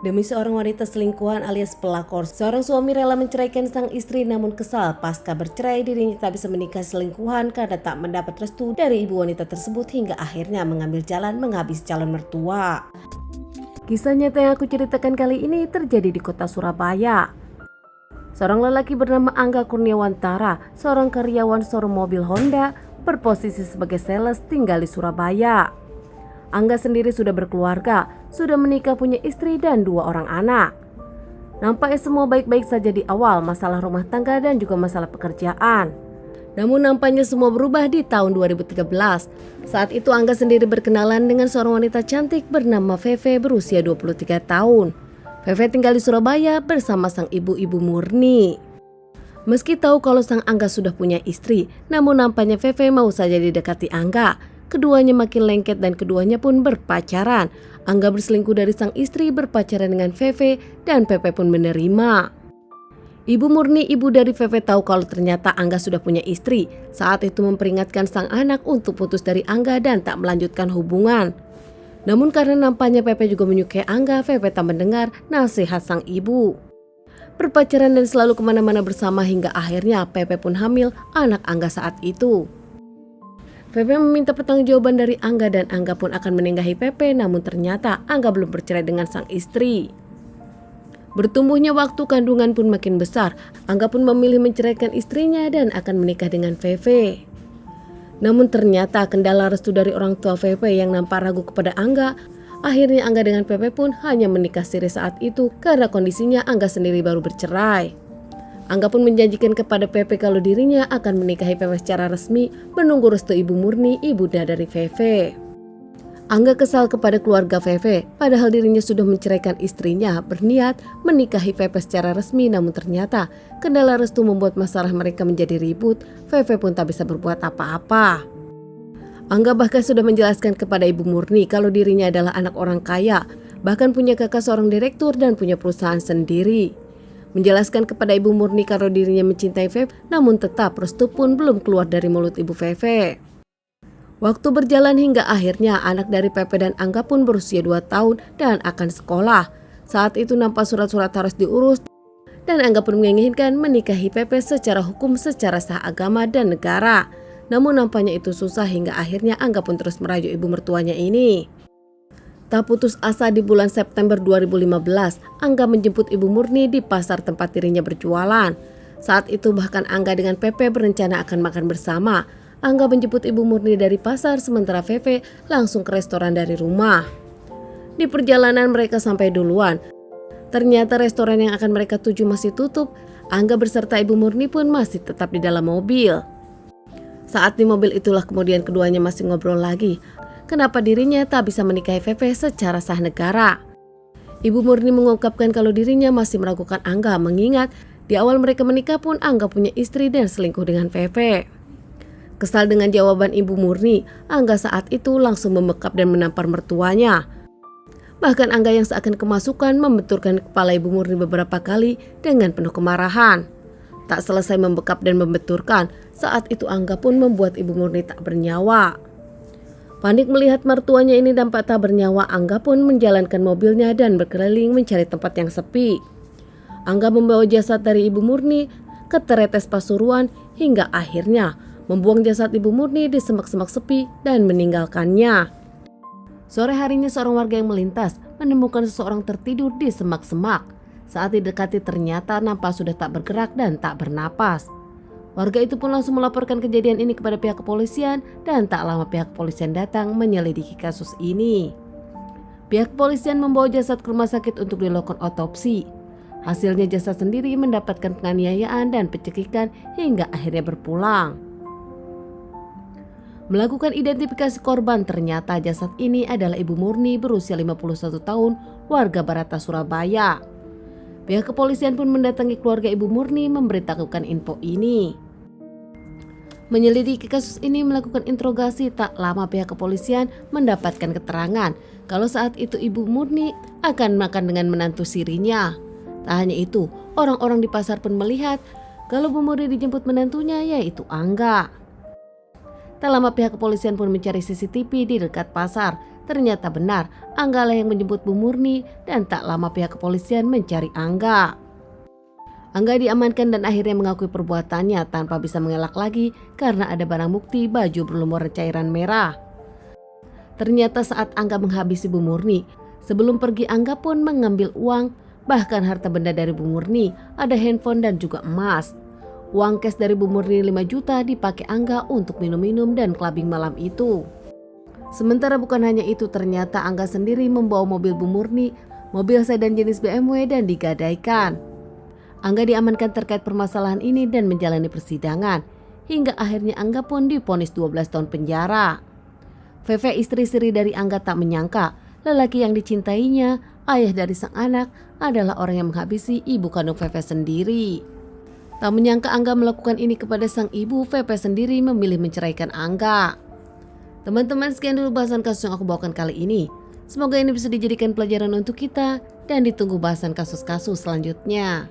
Demi seorang wanita selingkuhan alias pelakor, seorang suami rela menceraikan sang istri namun kesal pasca bercerai dirinya tak bisa menikahi selingkuhan karena tak mendapat restu dari ibu wanita tersebut hingga akhirnya mengambil jalan menghabisi calon mertua. Kisah nyata yang aku ceritakan kali ini terjadi di kota Surabaya. Seorang lelaki bernama Angga Kurniawantara, seorang karyawan showroom mobil Honda, berposisi sebagai sales tinggal di Surabaya. Angga sendiri sudah berkeluarga, sudah menikah, punya istri dan 2 orang anak. Nampaknya semua baik-baik saja di awal, masalah rumah tangga dan juga masalah pekerjaan. Namun nampaknya semua berubah di tahun 2013. Saat itu Angga sendiri berkenalan dengan seorang wanita cantik bernama Feve berusia 23 tahun. Feve tinggal di Surabaya bersama sang ibu Murni. Meski tahu kalau sang Angga sudah punya istri, namun nampaknya Feve mau saja didekati Angga. Keduanya makin lengket dan keduanya pun berpacaran. Angga berselingkuh dari sang istri, berpacaran dengan Feve dan Feve pun menerima. Ibu Murni, ibu dari Feve, tahu kalau ternyata Angga sudah punya istri. Saat itu memperingatkan sang anak untuk putus dari Angga dan tak melanjutkan hubungan. Namun karena nampaknya Feve juga menyukai Angga, Feve tak mendengar nasihat sang ibu. Berpacaran dan selalu kemana-mana bersama hingga akhirnya Feve pun hamil anak Angga saat itu. Feve meminta pertanggungjawaban dari Angga dan Angga pun akan meninggahi Feve, namun ternyata Angga belum bercerai dengan sang istri. Bertumbuhnya waktu, kandungan pun makin besar. Angga pun memilih menceraikan istrinya dan akan menikah dengan Feve. Namun ternyata kendala restu dari orang tua Feve yang nampak ragu kepada Angga. Akhirnya Angga dengan Feve pun hanya menikah siri saat itu karena kondisinya Angga sendiri baru bercerai. Angga pun menjanjikan kepada Feve kalau dirinya akan menikahi Feve secara resmi, menunggu restu ibu Murni, ibunda dari Feve. Angga kesal kepada keluarga Feve, padahal dirinya sudah menceraikan istrinya, berniat menikahi Feve secara resmi, namun ternyata kendala restu membuat masalah mereka menjadi ribut. Feve pun tak bisa berbuat apa-apa. Angga bahkan sudah menjelaskan kepada ibu Murni kalau dirinya adalah anak orang kaya, bahkan punya kakak seorang direktur dan punya perusahaan sendiri. Menjelaskan kepada ibu Murni kalau dirinya mencintai Feve, namun tetap restu pun belum keluar dari mulut ibu Feve. Waktu berjalan hingga akhirnya anak dari Feve dan Angga pun berusia 2 tahun dan akan sekolah. Saat itu nampak surat-surat harus diurus dan Angga pun menginginkan menikahi Feve secara hukum, secara sah agama dan negara. Namun nampaknya itu susah hingga akhirnya Angga pun terus merayu ibu mertuanya ini. Tak putus asa, di bulan September 2015, Angga menjemput ibu Murni di pasar tempat dirinya berjualan. Saat itu bahkan Angga dengan Feve berencana akan makan bersama. Angga menjemput ibu Murni dari pasar sementara Feve langsung ke restoran dari rumah. Di perjalanan mereka sampai duluan. Ternyata restoran yang akan mereka tuju masih tutup. Angga beserta ibu Murni pun masih tetap di dalam mobil. Saat di mobil itulah kemudian keduanya masih ngobrol lagi. Kenapa dirinya tak bisa menikahi Feve secara sah negara. Ibu Murni mengungkapkan kalau dirinya masih meragukan Angga, mengingat di awal mereka menikah pun Angga punya istri dan selingkuh dengan Feve. Kesal dengan jawaban ibu Murni, Angga saat itu langsung membekap dan menampar mertuanya. Bahkan Angga yang seakan kemasukan membenturkan kepala ibu Murni beberapa kali dengan penuh kemarahan. Tak selesai membekap dan membenturkan, saat itu Angga pun membuat ibu Murni tak bernyawa. Panik melihat mertuanya ini nampak tak bernyawa, Angga pun menjalankan mobilnya dan berkeliling mencari tempat yang sepi. Angga membawa jasad dari ibu Murni ke Teretes Pasuruan hingga akhirnya membuang jasad ibu Murni di semak-semak sepi dan meninggalkannya. Sore harinya seorang warga yang melintas menemukan seseorang tertidur di semak-semak. Saat didekati ternyata nampak sudah tak bergerak dan tak bernapas. Warga itu pun langsung melaporkan kejadian ini kepada pihak kepolisian dan tak lama pihak kepolisian datang menyelidiki kasus ini. Pihak kepolisian membawa jasad ke rumah sakit untuk dilakukan otopsi. Hasilnya jasad sendiri mendapatkan penganiayaan dan pencekikan hingga akhirnya berpulang. Melakukan identifikasi korban, ternyata jasad ini adalah ibu Murni berusia 51 tahun, warga Barata, Surabaya. Pihak kepolisian pun mendatangi keluarga ibu Murni memberitahukan info ini. Menyelidiki kasus ini, melakukan interogasi, tak lama pihak kepolisian mendapatkan keterangan kalau saat itu ibu Murni akan makan dengan menantu sirinya. Tak hanya itu, orang-orang di pasar pun melihat kalau Bu Murni dijemput menantunya yaitu Angga. Tak lama pihak kepolisian pun mencari CCTV di dekat pasar. Ternyata benar, Angga lah yang menjemput Bu Murni dan tak lama pihak kepolisian mencari Angga. Angga diamankan dan akhirnya mengakui perbuatannya tanpa bisa mengelak lagi karena ada barang bukti baju berlumur cairan merah. Ternyata saat Angga menghabisi Bu Murni, sebelum pergi Angga pun mengambil uang, bahkan harta benda dari Bu Murni, ada handphone dan juga emas. Uang cash dari Bu Murni 5 juta dipakai Angga untuk minum-minum dan clubbing malam itu. Sementara bukan hanya itu, ternyata Angga sendiri membawa mobil Bu Murni, mobil sedan jenis BMW dan digadaikan. Angga diamankan terkait permasalahan ini dan menjalani persidangan. Hingga akhirnya Angga pun divonis 12 tahun penjara. Feve, istri siri dari Angga, tak menyangka lelaki yang dicintainya, ayah dari sang anak, adalah orang yang menghabisi ibu kandung Feve sendiri. Tak menyangka Angga melakukan ini kepada sang ibu, Feve sendiri memilih menceraikan Angga. Teman-teman, sekian dulu bahasan kasus yang aku bawakan kali ini. Semoga ini bisa dijadikan pelajaran untuk kita dan ditunggu bahasan kasus-kasus selanjutnya.